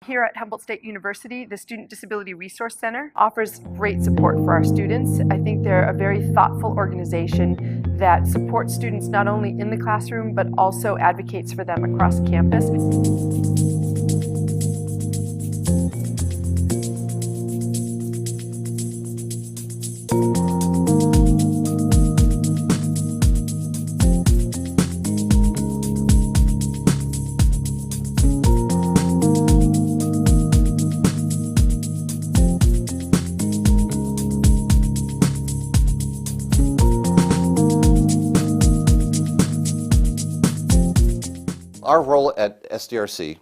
Here at Humboldt State University, the Student Disability Resource Center offers great support for our students. I think they're a very thoughtful organization that supports students not only in the classroom, but also advocates for them across campus. Our role at SDRC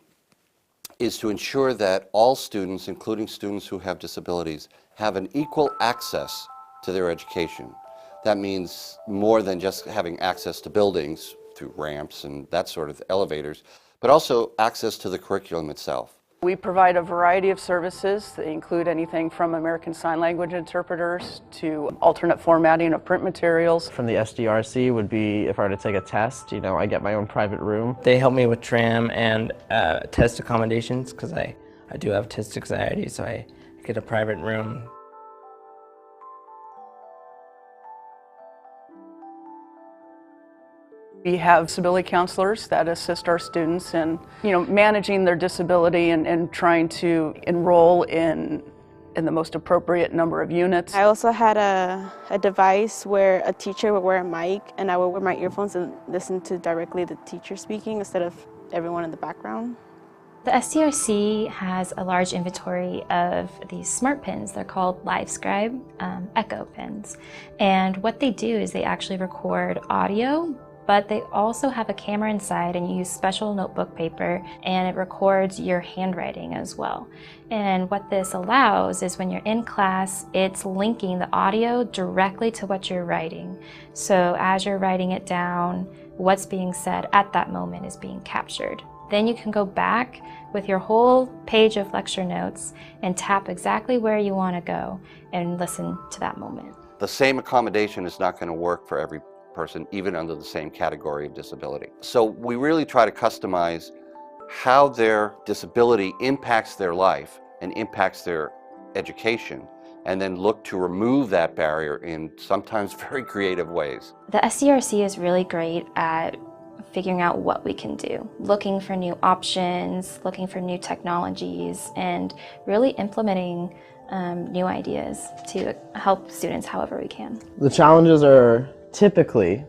is to ensure that all students, including students who have disabilities, have an equal access to their education. That means more than just having access to buildings through ramps and that sort of elevators, but also access to the curriculum itself. We provide a variety of services. They include anything from American Sign Language interpreters to alternate formatting of print materials. From the SDRC would be if I were to take a test, I get my own private room. They help me with tram and test accommodations because I do have test anxiety, so I get a private room. We have civility counselors that assist our students in managing their disability and trying to enroll in the most appropriate number of units. I also had a device where a teacher would wear a mic and I would wear my earphones and listen to directly the teacher speaking instead of everyone in the background. The SDRC has a large inventory of these smart pins. They're called LiveScribe Echo pins. And what they do is they actually record audio, but they also have a camera inside and you use special notebook paper and it records your handwriting as well. And what this allows is when you're in class, it's linking the audio directly to what you're writing. So as you're writing it down, what's being said at that moment is being captured. Then you can go back with your whole page of lecture notes and tap exactly where you want to go and listen to that moment. The same accommodation is not going to work for every person, even under the same category of disability. So we really try to customize how their disability impacts their life and impacts their education, and then look to remove that barrier in sometimes very creative ways. The SDRC is really great at figuring out what we can do, looking for new options, looking for new technologies, and really implementing new ideas to help students however we can. The challenges are typically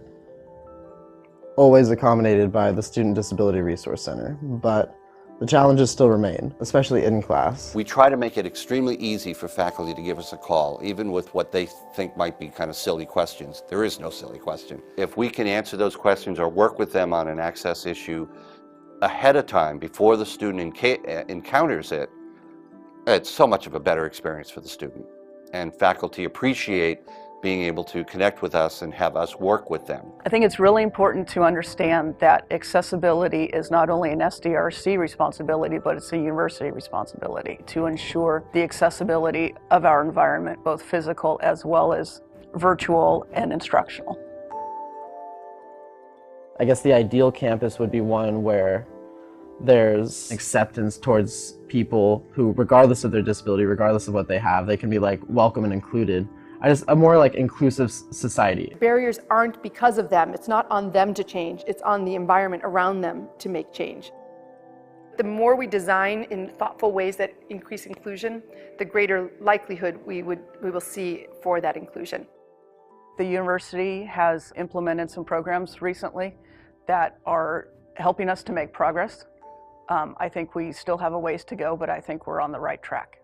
always accommodated by the Student Disability Resource Center, but the challenges still remain, especially in class. We try to make it extremely easy for faculty to give us a call, even with what they think might be kind of silly questions. There is no silly question. If we can answer those questions or work with them on an access issue ahead of time, before the student encounters it, it's so much of a better experience for the student. And faculty appreciate being able to connect with us and have us work with them. I think it's really important to understand that accessibility is not only an SDRC responsibility, but it's a university responsibility to ensure the accessibility of our environment, both physical as well as virtual and instructional. I guess the ideal campus would be one where there's acceptance towards people who, regardless of their disability, regardless of what they have, they can be welcome and included. A more inclusive society. Barriers aren't because of them. It's not on them to change. It's on the environment around them to make change. The more we design in thoughtful ways that increase inclusion, the greater likelihood we will see for that inclusion. The university has implemented some programs recently that are helping us to make progress. I think we still have a ways to go, but I think we're on the right track.